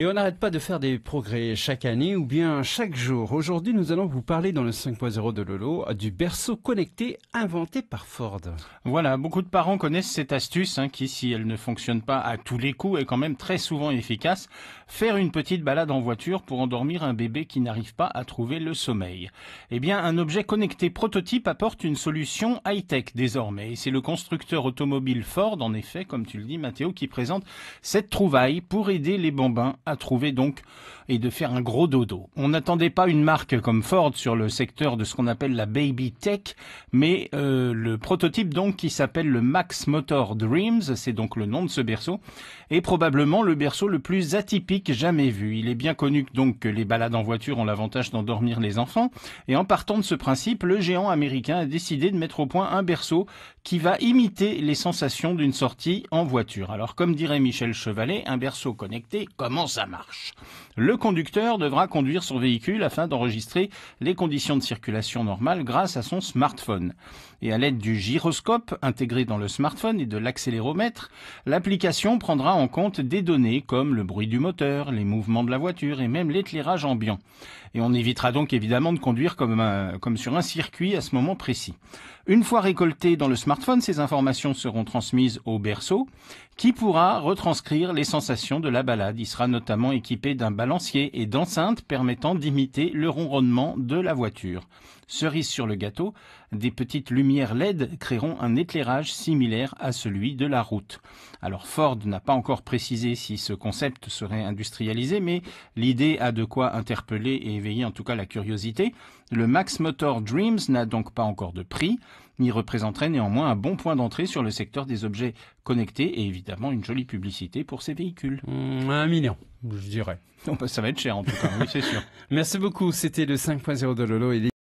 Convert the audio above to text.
Et on n'arrête pas de faire des progrès chaque année ou bien chaque jour. Aujourd'hui, nous allons vous parler dans le 5.0 de Lolo du berceau connecté inventé par Ford. Voilà, beaucoup de parents connaissent cette astuce qui, si elle ne fonctionne pas à tous les coups, est quand même très souvent efficace. Faire une petite balade en voiture pour endormir un bébé qui n'arrive pas à trouver le sommeil. Eh bien, un objet connecté prototype apporte une solution high-tech désormais. Et c'est le constructeur automobile Ford, en effet, comme tu le dis Mathéo, qui présente cette trouvaille pour aider les bambins à trouver donc et de faire un gros dodo. On n'attendait pas une marque comme Ford sur le secteur de ce qu'on appelle la baby tech, mais le prototype donc qui s'appelle le Max Motor Dreams, c'est donc le nom de ce berceau, est probablement le berceau le plus atypique jamais vu. Il est bien connu donc que les balades en voiture ont l'avantage d'endormir les enfants, et en partant de ce principe, le géant américain a décidé de mettre au point un berceau qui va imiter les sensations d'une sortie en voiture. Alors comme dirait Michel Chevalet, un berceau connecté, comment ça marche ? Le conducteur devra conduire son véhicule afin d'enregistrer les conditions de circulation normales grâce à son smartphone. Et à l'aide du gyroscope intégré dans le smartphone et de l'accéléromètre, l'application prendra en compte des données comme le bruit du moteur, les mouvements de la voiture et même l'éclairage ambiant. Et on évitera donc évidemment de conduire comme sur un circuit à ce moment précis. Une fois récoltées dans le smartphone, ces informations seront transmises au berceau qui pourra retranscrire les sensations de la balade. Il sera notamment équipé d'un balancier et d'enceintes permettant d'imiter le ronronnement de la voiture. Cerise sur le gâteau, des petites lumières LED créeront un éclairage similaire à celui de la route. Alors Ford n'a pas encore précisé si ce concept serait industrialisé, mais l'idée a de quoi interpeller et éveiller en tout cas la curiosité. Le Max Motor Dreams n'a donc pas encore de prix, mais il représenterait néanmoins un bon point d'entrée sur le secteur des objets connectés et évidemment une jolie publicité pour ces véhicules. 1 million, je dirais. Ça va être cher en tout cas, oui c'est sûr. Merci beaucoup, c'était le 5.0 de Lolo.